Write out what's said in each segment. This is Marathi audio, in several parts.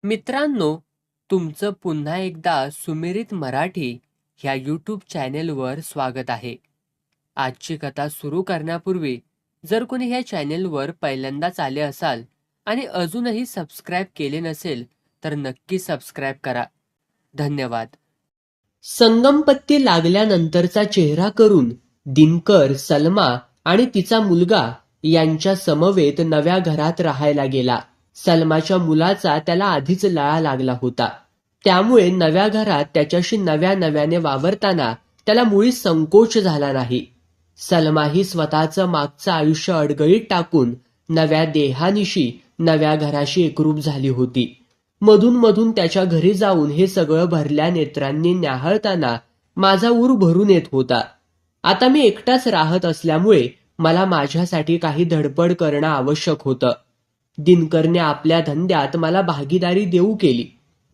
मित्रांनो, तुमचं पुन्हा एकदा सुमिरित मराठी ह्या यूट्यूब चॅनेलवर स्वागत आहे. आजची कथा सुरू करण्यापूर्वी जर कोणी ह्या चॅनेलवर पहिल्यांदाच आले असाल आणि अजूनही सबस्क्राईब केले नसेल तर नक्की सबस्क्राईब करा. धन्यवाद. संगमपत्ती लागल्यानंतरचा चेहरा करून दिनकर, सलमा आणि तिचा मुलगा यांच्या समवेत नव्या घरात राहायला गेला. सलमाच्या मुलाचा त्याला आधीच लळा लागला होता, त्यामुळे नव्या घरात त्याच्याशी नव्याने वावरताना त्याला मुळी संकोच झाला नाही. सलमाही स्वतःचं मागचं आयुष्य अडगळीत टाकून नव्या देहानिशी नव्या घराशी एकरूप झाली होती. मधून मधून त्याच्या घरी जाऊन हे सगळं भरल्या नेत्रांनी न्याहाळताना माझा ऊर भरून येत होता. आता मी एकटाच राहत असल्यामुळे मला माझ्यासाठी काही धडपड करणं आवश्यक होतं. दिनकरने आपल्या धंद्यात मला भागीदारी देऊ केली.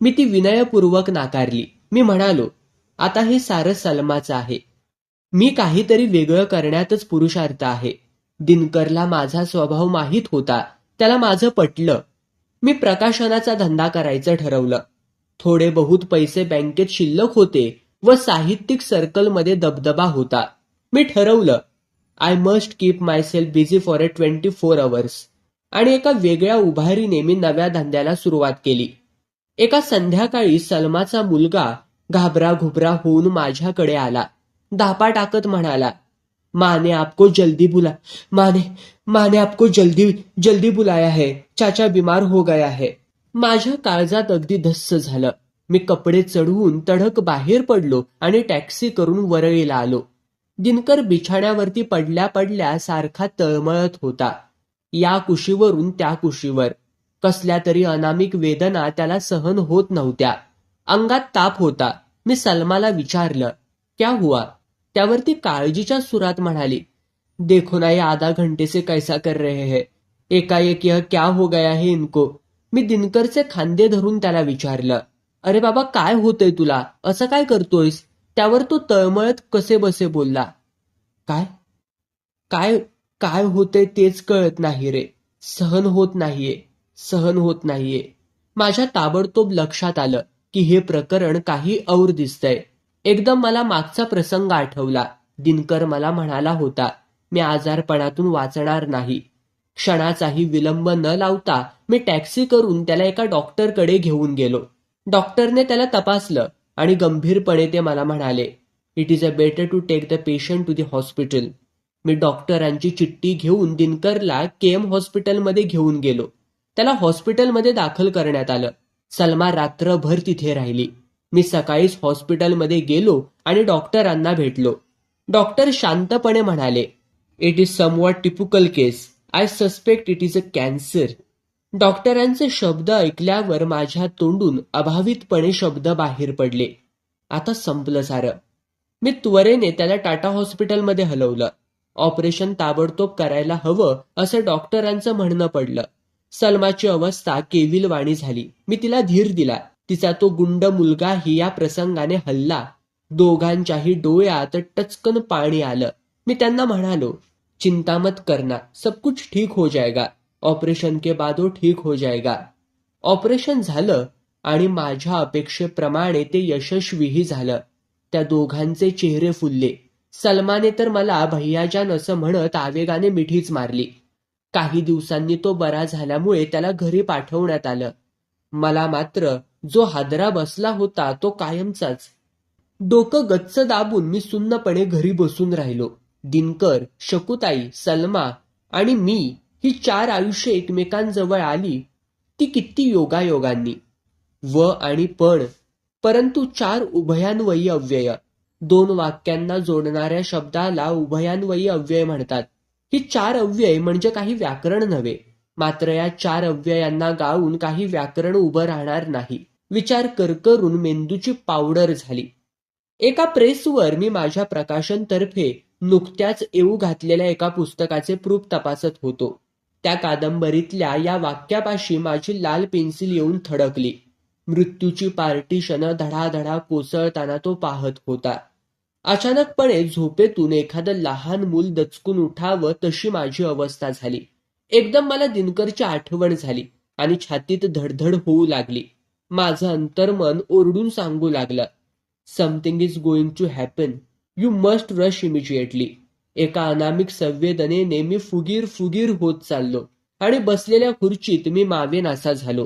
मी ती विनयपूर्वक नाकारली. मी म्हणालो, आता हे सारं सलमाचं आहे. मी काहीतरी वेगळं करण्यातच पुरुषार्थ आहे. दिनकरला माझा स्वभाव माहीत होता, त्याला माझं पटलं. मी प्रकाशनाचा धंदा करायचं ठरवलं. थोडे बहुत पैसे बँकेत शिल्लक होते व साहित्यिक सर्कलमध्ये दबदबा होता. मी ठरवलं, I must keep my self busy for 24 hours. आणि एका वेगळ्या उभारीने मी नव्या धंद्याला सुरुवात केली. एका संध्याकाळी सलमाचा मुलगा घाबरा घुबरा होऊन माझ्याकडे आला. धापा टाकत म्हणाला, माने आपको जल्दी बुला माने आपको जल्दी बुलाया है, चाचा बीमार हो गया है. माझ्या काळजात अगदी धस्स झालं. मी कपडे चढवून तडक बाहेर पडलो आणि टॅक्सी करून वरळीला आलो. दिनकर बिछाण्यावरती पडल्या पडल्या सारखा तळमळत होता. या कुशीवरून त्या कुशीवर. कसल्या तरी अनामिक वेदना त्याला सहन होत नव्हत्या. अंगात ताप होता. मी सलमाला विचारलं, क्या हुआ? त्यावरती काळजीच्या सुरात म्हणाली, देखो ना, ये आधा घंटे से कैसा कर रहे हैं, एकाएक यह क्या हो गया है इनको. मी दिनकरचे खांदे धरून त्याला विचारलं, अरे बाबा, काय होतंय तुला? असं काय करतोयस? त्यावर तो तळमळत कसे बसे बोलला, काय काय काय होतंय तेच कळत नाही रे. सहन होत नाहीये. माझ्या ताबडतोब लक्षात आलं की हे प्रकरण काही और दिसतंय. एकदम मला मागचा प्रसंग आठवला. दिनकर मला म्हणाला होता, मी आजारपणातून वाचणार नाही. क्षणाचाही विलंब न लावता मी टॅक्सी करून त्याला एका डॉक्टरकडे घेऊन गेलो. डॉक्टरने त्याला तपासलं आणि गंभीरपणे ते मला म्हणाले, it is a better to take the patient to the hospital. मी डॉक्टरांची चिठ्ठी घेऊन दिनकरला केएम हॉस्पिटलमध्ये घेऊन गेलो. त्याला हॉस्पिटलमध्ये दाखल करण्यात आलं. सलमा रात्रभर तिथे राहिली. मी सकाळीच हॉस्पिटलमध्ये गेलो आणि डॉक्टरांना भेटलो. डॉक्टर शांतपणे म्हणाले, it is somewhat typical case. I suspect it is a cancer. डॉक्टरांचे शब्द ऐकल्यावर माझ्या तोंडून अभावितपणे शब्द बाहेर पडले. आता संपलं सारं. मी त्वरेने त्याला टाटा हॉस्पिटलमध्ये हलवलं. ऑपरेशन ताबडतोब करायला हवं असं डॉक्टरांचं म्हणणं पडलं. सलमाची अवस्था केविलवाणी झाली. मी तिला धीर दिला. तिचा तो गुंड मुलगाही या प्रसंगाने हल्ला. दोघांच्याही डोळ्यात टचकन पाणी आलं. मी त्यांना म्हणालो, चिंता मत करना, सब कुछ ठीक हो जाएगा. ऑपरेशन के बाद वो ठीक हो जाएगा. ऑपरेशन झालं आणि माझ्या अपेक्षेप्रमाणे ते यशस्वीही झालं. त्या दोघांचे चेहरे फुलले. सलमाने तर मला भैयाजान असं म्हणत आवेगाने मिठीच मारली. काही दिवसांनी तो बरा झाल्यामुळे त्याला घरी पाठवण्यात आलं. मला मात्र जो हादरा बसला होता तो कायमचाच. डोकं गच्च दाबून मी सुन्नपणे घरी बसून राहिलो. दिनकर, शकुताई, सलमा आणि मी ही 4 आयुष्य एकमेकांजवळ आली ती किती योगायोगांनी. व आणि पण, परंतु 4 उभयान्वयी अव्यय. 2 वाक्यांना जोडणाऱ्या शब्दाला उभयान्वयी अव्यय म्हणतात. ही 4 अव्यय म्हणजे काही व्याकरण नव्हे. मात्र या 4 अव्ययांना गाळून काही व्याकरण उभं राहणार नाही. विचार करून मेंदूची पावडर झाली. एका प्रेसवर मी माझ्या प्रकाशनतर्फे नुकत्याच येऊ घातलेल्या एका पुस्तकाचे प्रूफ तपासत होतो. त्या कादंबरीतल्या या वाक्यापाशी माझी लाल पेन्सिल येऊन थडकली. मृत्यूची पार्टिशन धडाधडा कोसळताना तो पाहत होता. अचानकपणे झोपेतून एखादं लहान मूल दचकून उठावं तशी माझी अवस्था झाली. एकदम मला दिनकरची आठवण झाली आणि छातीत धडधड होऊ लागली. माझं अंतर्मन ओरडून सांगू लागलं, something is going to happen. You must rush immediately. एका अनामिक संवेदनेने मी फुगीर फुगीर होत चाललो आणि बसलेल्या खुर्चीत मी मावेनासा झालो.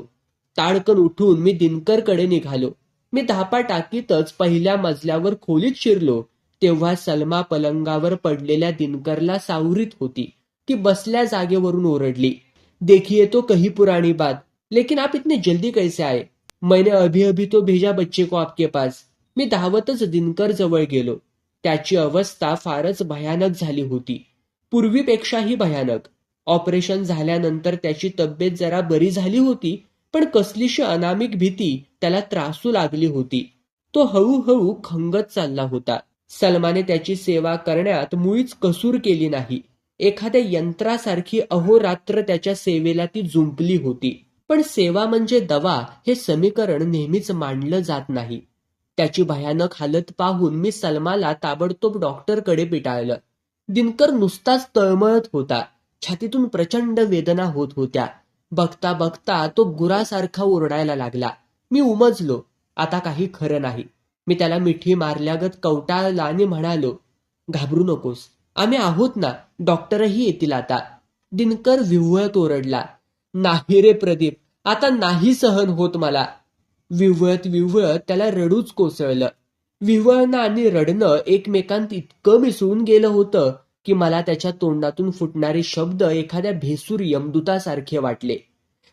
ताडकन उठून मी दिनकरकडे निघालो. मी धापा टाकीतच पहिल्या मजल्यावर खोलीत शिरलो तेव्हा सलमा पलंगावर पडलेल्या दिनकरला सावरीत होती. ती बसल्या जागेवरून ओरडली, देखिए तो कही पुरानी बात, लेकिन आप इतने जल्दी कैसे आए? मैंने अभी अभी तो भेजा बच्चे को आपके पास. मी धावतच दिनकर जवळ गेलो. त्याची अवस्था फारच भयानक झाली होती, पूर्वीपेक्षाही भयानक. ऑपरेशन झाल्यानंतर त्याची तब्येत जरा बरी झाली होती, पण कसलीशी अनामिक भीती त्याला त्रासू लागली होती. तो हळूहळू खंगत चालला होता. सलमाने त्याची सेवा करण्यात मुळीच कसूर केली नाही. एखाद्या यंत्रासारखी अहोरात्र त्याच्या सेवेला ती जुंपली होती. पण सेवा म्हणजे दवा हे समीकरण नेहमीच मांडलं जात नाही. त्याची भयानक हालत पाहून मी सलमाला ताबडतोब डॉक्टरकडे पिटाळलं. दिनकर नुसताच तळमळत होता. छातीतून प्रचंड वेदना होत होत्या. बघता बघता तो गुरासारखा ओरडायला लागला. मी उमजलो, आता काही खरं नाही. मी त्याला मिठी मारल्यागत कवटाळला आणि म्हणालो, घाबरू नकोस, आम्ही आहोत ना, डॉक्टरही येतील आता. दिनकर विव्हळत ओरडला, नाही रे प्रदीप, आता नाही सहन होत मला. विव्हळत विव्हळत त्याला रडूच कोसळलं. विव्हळणं आणि रडणं एकमेकांत इतकं मिसळून गेलं होतं की मला त्याच्या तोंडातून फुटणारे शब्द एखाद्या भेसूर यमदूतासारखे वाटले.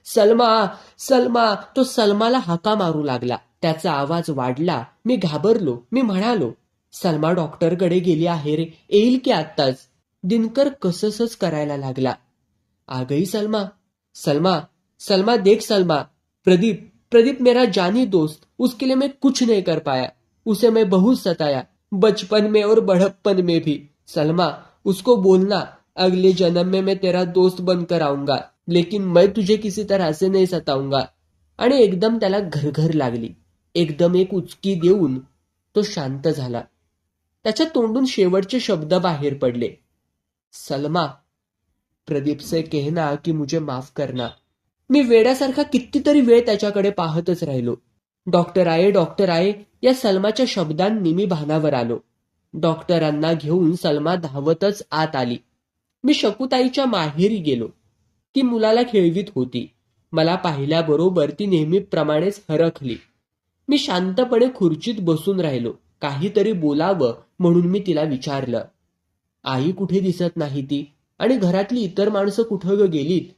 सलमा, सलमा. तो सलमाला हाका मारू लागला. त्याचा आवाज वाढला. मी घाबरलो. मी म्हणालो, सलमा डॉक्टरकडे गेली आहे रे, येईल की आत्ताच. दिनकर कसंसच करायला लागला. आ गई सलमा, सलमा, सलमा देख सलमा. प्रदीप, प्रदीप मेरा जानी दोस्त, उसके लिए मैं कुछ नहीं कर पाया. उसे मैं बहुत सताया, बचपन में और बढ़प्पन में भी. सलमा, उसको बोलना, अगले जन्म में मैं तेरा दोस्त बनकर आऊंगा, लेकिन मैं तुझे किसी तरह से नहीं सताऊंगा. आणि एकदम त्याला घरघर लागली. एकदम एक उचकी देऊन तो शांत झाला. त्याच्या तोंडून शेवटचे शब्द बाहेर पडले, सलमा, प्रदीप से कहना की मुझे माफ करना. मी वेड्यासारखा कितीतरी वेळ त्याच्याकडे पाहतच राहिलो. डॉक्टर आये या सलमाच्या शब्दांनी मी भानावर आलो. डॉक्टरांना घेऊन सलमा धावतच आत आली. मी शकुताईच्या माहेरी गेलो. ती मुलाला खेळवीत होती. मला पाहिल्याबरोबर ती नेहमीप्रमाणेच हरखली. मी शांतपणे खुर्चीत बसून राहिलो. काहीतरी बोलावं म्हणून मी तिला विचारलं, आई कुठे दिसत नाही ती, आणि घरातली इतर माणसं कुठं ग गेलीत?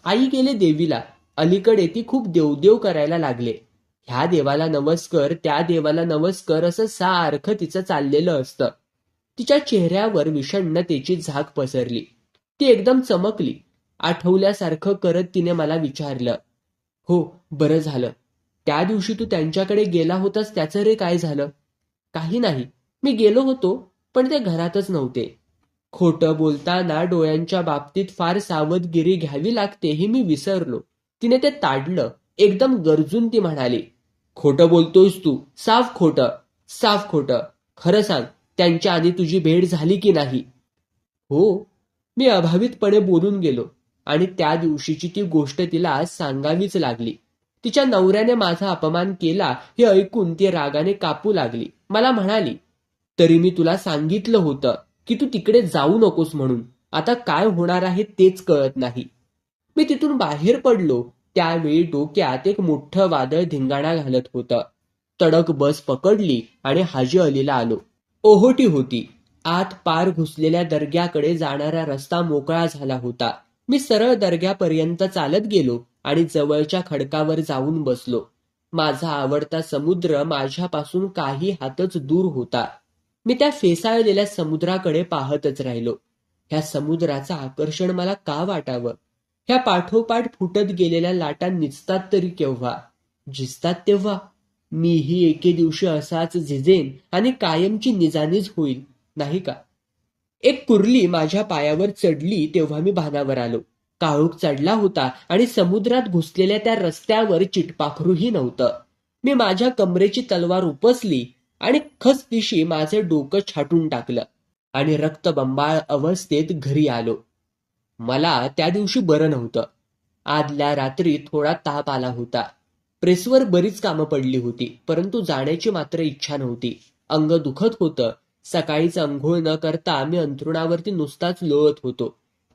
आई गेले देवीला. अलीकडे ती खूप देवदेव करायला लागले. ह्या देवाला नमस्कार, त्या देवाला नमस्कार असं सारखं तिचं चाललेलं असतं. तिच्या चेहऱ्यावर विषण्णतेची झाक पसरली. ती एकदम चमकली. आठवल्यासारखं करत तिने मला विचारलं, हो बरं झालं. त्या दिवशी तू त्यांच्याकडे गेला होतास त्याचं रे काय झालं? काही नाही, मी गेलो होतो पण ते घरातच नव्हते. खोटं बोलताना डोळ्यांच्या बाबतीत फार सावधगिरी घ्यावी लागते हे मी विसरलो. तिने ते ताडलं. एकदम गरजून ती म्हणाली, खोटं बोलतोयस तू, साफ खोटं, साफ खोटं. खरं सांग, त्यांच्या आधी तुझी भेट झाली की नाही? हो, मी अभावितपणे बोलून गेलो आणि त्या दिवशीची ती गोष्ट तिला सांगावीच लागली. तिच्या नवऱ्याने माझा अपमान केला हे ऐकून ती रागाने कापू लागली. मला म्हणाली, तरी मी तुला सांगितलं होतं की तू तिकडे जाऊ नकोस म्हणून. आता काय होणार आहे तेच कळत नाही. मी तिथून बाहेर पडलो त्यावेळी डोक्यात एक मोठं वादळ धिंगाणा घालत होतं. तडक बस पकडली आणि हाजी अलीला आलो. ओहोटी होती. आत पार घुसलेल्या दर्ग्याकडे जाणारा रस्ता मोकळा झाला होता. मी सरळ दर्ग्यापर्यंत चालत गेलो आणि जवळच्या खडकावर जाऊन बसलो. माझा आवडता समुद्र माझ्यापासून काही हातच दूर होता. मी त्या फेसाळलेल्या समुद्राकडे पाहतच राहिलो. ह्या समुद्राचं आकर्षण मला का वाटावं? ह्या पाठोपाठ फुटत गेलेल्या लाटा निजतात तरी केव्हा? झिजतात तेव्हा? मीही एके दिवशी असाच झिजेन आणि कायमची निजानीज होईल, नाही का? एक कुर्ली माझ्या पायावर चढली तेव्हा मी भानावर आलो. काळोख चढला होता आणि समुद्रात घुसलेल्या त्या रस्त्यावर चिटपाखरूही नव्हतं. मी माझ्या कमरेची तलवार उपसली आणि खसदिशी माझे डोकं छाटून टाकलं आणि रक्तबंबाळ अवस्थेत घरी आलो. मला त्या दिवशी बरं नव्हतं. आदल्या रात्री थोडा ताप आला होता. प्रेसवर बरीच कामं पडली होती, परंतु जाण्याची मात्र इच्छा नव्हती. अंग दुखत होतं. सकाळीच अंघोळ न करता मी अंथरुणावरती नुसताच लोळत होतो.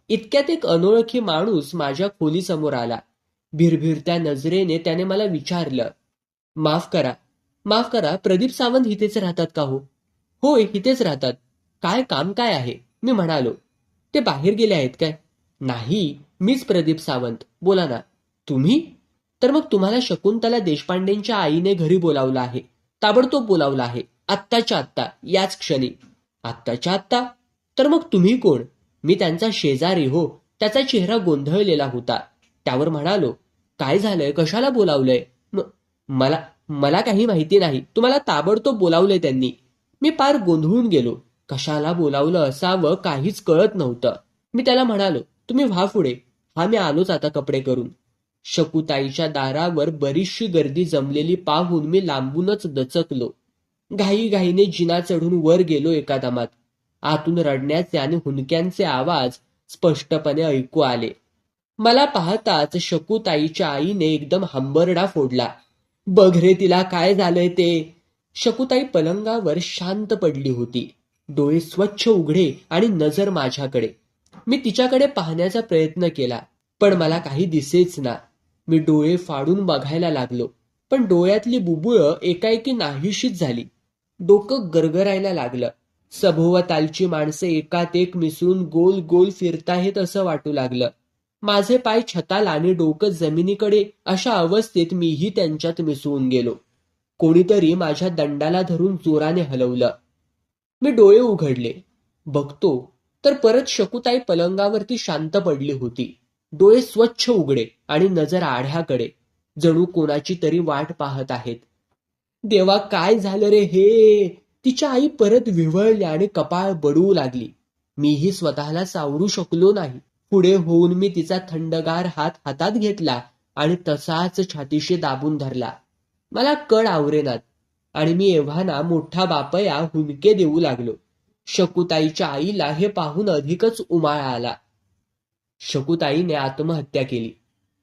इतक्यात एक अनोळखी माणूस माझ्या खोलीसमोर आला. भिरभिरत्या नजरेने त्याने मला विचारलं, माफ करा, माफ करा, प्रदीप सावंत इथेच राहतात का हो? होय, इथेच राहतात. काय काम काय आहे? मी म्हणालो. ते बाहेर गेले आहेत काय? नाही, मीच प्रदीप सावंत. बोला ना. तुम्ही? तर मग तुम्हाला शकुंतला देशपांडेंच्या आईने घरी बोलावलं आहे. ताबडतोब बोलावलं आहे. आत्ताच्या आत्ता, याच क्षणी. आत्ताच्या आत्ता? तर मग तुम्ही कोण? मी त्यांचा शेजारी हो. त्याचा चेहरा गोंधळलेला होता. त्यावर म्हणालो, काय झालंय? कशाला बोलावलंय? मला मला काही माहिती नाही. तुम्हाला ताबडतोब बोलावलंय त्यांनी. मी पार गोंधळून गेलो. कशाला बोलावलं असावं काहीच कळत नव्हतं. मी त्याला म्हणालो, तुम्ही व्हा पुढे. हा मी आलोच आता कपडे करून. शकुताईच्या दारावर बरीचशी गर्दी जमलेली पाहून मी लांबूनच दचकलो. घाईघाईने जिना चढून वर गेलो एका दमात. आतून रडण्याचे आणि हुंदक्यांचे आवाज स्पष्टपणे ऐकू आले. मला पाहताच शकुताईच्या आईने एकदम हंबरडा फोडला. बघ रे तिला काय झालंय ते. शकुताई पलंगावर शांत पडली होती. डोळे स्वच्छ उघडे आणि नजर माझ्याकडे. मी तिच्याकडे पाहण्याचा प्रयत्न केला, पण मला काही दिसेच ना. मी डोळे फाडून बघायला लागलो, पण डोळ्यातली बुबुळं एकाएकी नाहीशीच झाली. डोकं गरगरायला लागलं. सभोवतालची माणसं एकात एक मिसळून गोल गोल फिरताहेत असं वाटू लागलं. माझे पाय छताला आणि डोकं जमिनीकडे अशा अवस्थेत मीही त्यांच्यात मिसळून गेलो. कोणीतरी माझ्या दंडाला धरून जोराने हलवलं. मी डोळे उघडले. बघतो तर परत शकुताई पलंगावरती शांत पडली होती. डोळे स्वच्छ उघडे आणि नजर आढ्याकडे, जणू कोणाची तरी वाट पाहत आहेत. देवा, काय झालं रे हे? तिच्या आई परत विव्हळली आणि कपाळ बडवू लागली. मीही स्वतःला सावरू शकलो नाही. पुढे होऊन मी तिचा थंडगार हात हातात घेतला आणि तसाच छातीशी दाबून धरला. मला कळ आवरेनात आणि मी एव्हाना मोठा बापया हुंदके देऊ लागलो. शकुताईच्या आईला हे पाहून अधिकच उमाळा आला. शकुताईने आत्महत्या केली.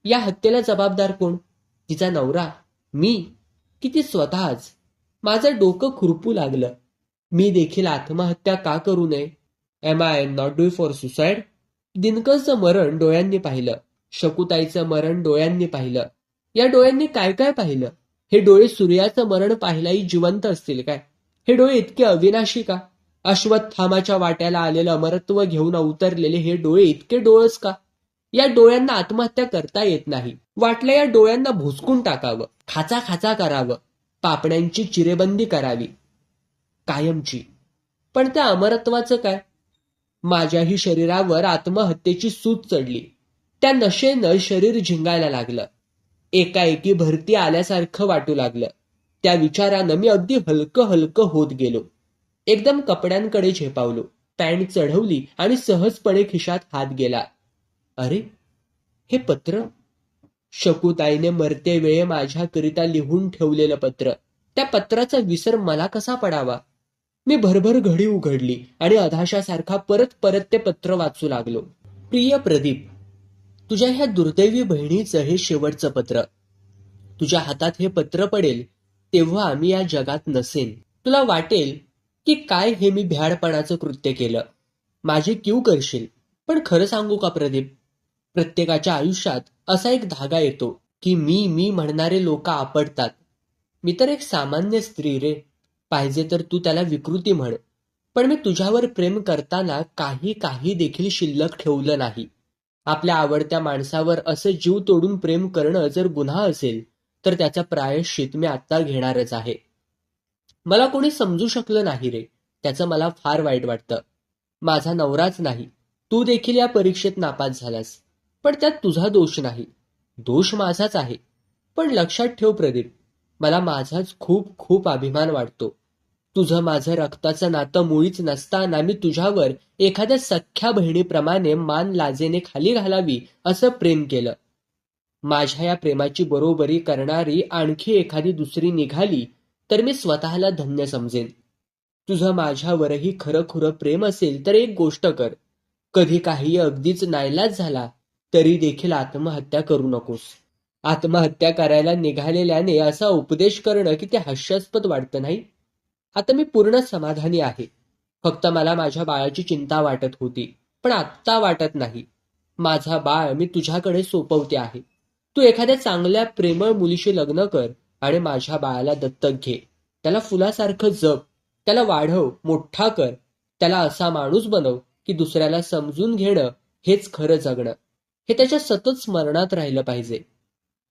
या हत्येला जबाबदार कोण? तिचा नवरा? मी? की ती स्वतःच? माझं डोकं खुरपू लागलं. मी देखील आत्महत्या का करू नये? Am I not due for suicide? दिनकरचं मरण डोळ्यांनी पाहिलं. शकुताईचं मरण डोळ्यांनी पाहिलं. या डोळ्यांनी काय काय पाहिलं? हे डोळे सूर्याचं मरण पाहिलाही जिवंत असतील काय? हे डोळे इतके अविनाशी का? अश्वत्थामाच्या वाट्याला आलेलं अमरत्व घेऊन अवतरलेले हे डोळे इतके डोळस का? या डोळ्यांना आत्महत्या करता येत नाही. वाटलं या डोळ्यांना भुसकून टाकावं, खाचा खाचा करावं, पापण्यांची चिरेबंदी करावी कायमची. पण त्या अमरत्वाचं काय? माझ्याही शरीरावर आत्महत्येची सूज चढली. त्या नशेनं शरीर झिंगायला लागलं. एकाएकी भरती आल्यासारखं वाटू लागलं. त्या विचारानं मी अगदी हलकं हलकं होत गेलो. एकदम कपड्यांकडे झेपावलो. पॅन्ट चढवली आणि सहजपणे खिशात हात गेला. अरे, हे पत्र! शकुताईने मरते वेळे माझ्याकरिता लिहून ठेवलेलं पत्र. त्या पत्राचा विसर मला कसा पडावा? मी भरभर घडी उघडली आणि अधाशासारखा परत परत ते पत्र वाचू लागलो. प्रिय प्रदीप, तुझ्या ह्या दुर्दैवी बहिणीचं हे शेवटचं पत्र. तुझ्या हातात हे पत्र पडेल तेव्हा आम्ही या जगात नसेन. तुला वाटेल की काय हे मी भ्याडपणाचं कृत्य केलं. माझी कीव करशील. पण खरं सांगू का प्रदीप, प्रत्येकाच्या आयुष्यात असा एक धागा येतो की मी मी म्हणणारे लोक आपटतात. मी तर एक सामान्य स्त्री रे. पाहिजे तर तू त्याला विकृती म्हण, पण मी तुझ्यावर प्रेम करताना काही काही देखील शिल्लक ठेवलं नाही. आपल्या आवडत्या माणसावर असं जीव तोडून प्रेम करणं जर गुन्हा असेल तर त्याचा प्रायश्चित मी आत्ता घेणारच आहे. मला कोणी समजू शकलं नाही रे, त्याचं मला फार वाईट वाटतं. माझा नवराच नाही, तू देखील या परीक्षेत नापास झालास. पण त्यात तुझा दोष नाही, दोष माझाच आहे. पण लक्षात ठेव प्रदीप, मला माझाच खूप खूप अभिमान वाटतो. तुझं माझं रक्ताचं नातं मुळीच नसताना मी तुझ्यावर एखाद्या सख्ख्या बहिणीप्रमाणे मान लाजेने खाली घालावी असं प्रेम केलं. माझ्या या प्रेमाची बरोबरी करणारी आणखी एखादी दुसरी निघाली तर मी स्वतःला धन्य समजेन. तुझं माझ्यावरही खरं प्रेम असेल तर एक गोष्ट कर, कधी काही अगदीच नाईलाज झाला तरी देखील आत्महत्या करू नकोस. आत्महत्या करायला निघालेल्याने असा उपदेश करणं किती हास्यास्पद वाटतं नाही? आता मी पूर्ण समाधानी आहे. फक्त मला माझ्या बाळाची चिंता वाटत होती, पण आत्ता वाटत नाही. माझा बाळ मी तुझ्याकडे सोपवते आहे. तू एखाद्या चांगल्या प्रेमळ मुलीशी लग्न कर आणि माझ्या बाळाला दत्तक घे. त्याला फुलासारखं जप, त्याला वाढव, मोठा कर. त्याला असा माणूस बनव की दुसऱ्याला समजून घेणं हेच खरं जगणं. हे त्याच्या सतत स्मरणात राहिलं पाहिजे.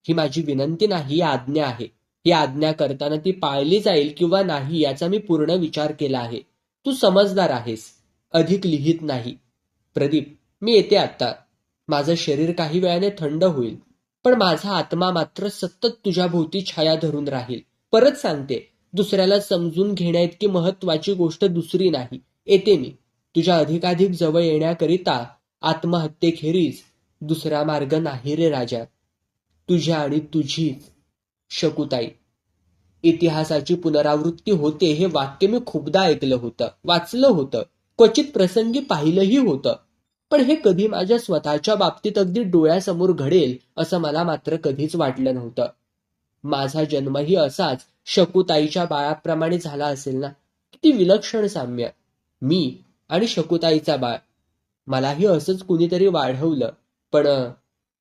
ही माझी विनंती नाही, ही आज्ञा आहे. ही आज्ञा करताना ती पाळली जाईल किंवा नाही याचा मी पूर्ण विचार केला आहे. तू समजदार आहेस. अधिक लिहित नाही. प्रदीप, मी येते आता. माझं शरीर काही वेळाने थंड होईल, पण माझा आत्मा मात्र सतत तुझ्या भोवती छाया धरून राहील. परत सांगते, दुसऱ्याला समजून घेण्याइतकी महत्वाची गोष्ट दुसरी नाही. येते मी. तुझ्या अधिकाधिक जवळ येण्याकरिता आत्महत्येखेरीज दुसरा मार्ग नाही रे राजा. तुझ्या आणि तुझीच शकुताई. इतिहासाची पुनरावृत्ती होते हे वाक्य मी खूपदा ऐकलं होतं, वाचलं होतं, क्वचित प्रसंगी पाहिलंही होतं. पण हे कधी माझ्या स्वतःच्या बाबतीत अगदी डोळ्यासमोर घडेल असं मला मात्र कधीच वाटलं नव्हतं. माझा जन्मही असाच शकुताईच्या बाळाप्रमाणे झाला असेल ना? किती विलक्षण साम्य. मी आणि शकुताईचा बाळ. मलाही असंच कुणीतरी वाढवलं, पण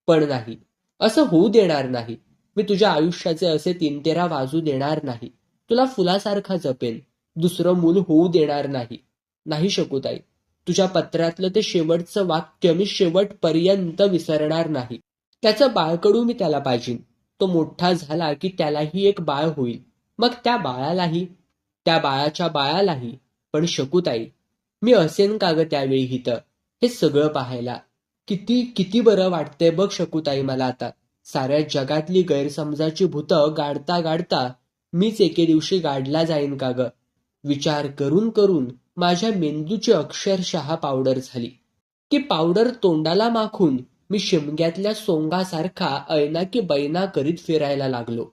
पण नाही. असं होऊ देणार नाही. मी तुझ्या आयुष्याचे असे तीनतेरा वाजू देणार नाही. तुला फुलासारखा जपेन. दुसरं मूल होऊ देणार नाही. नाही शकुताई, तुझ्या पत्रातलं ते शेवटचं वाक्य मी शेवटपर्यंत विसरणार नाही. त्याचं बाळकडू मी त्याला पाहिजे. तो मोठा झाला की त्यालाही एक बाळ होईल. मग त्या बाळालाही, त्या बाळाच्या बाळालाही. पण शकुताई, मी असेन का ग त्यावेळी इथं, हे सगळं पाहायला? किती किती बरं वाटतंय बघ शकुताई मला आता. साऱ्या जगातली गैरसमजाची भूतं गाडता गाडता मीच एके दिवशी गाडला जाईन का ग? विचार करून करून माझ्या मेंदूची अक्षरशः पावडर झाली. ती पावडर तोंडाला माखून मी शिमग्यातल्या सोंगासारखा ऐना की बैना करीत फिरायला लागलो.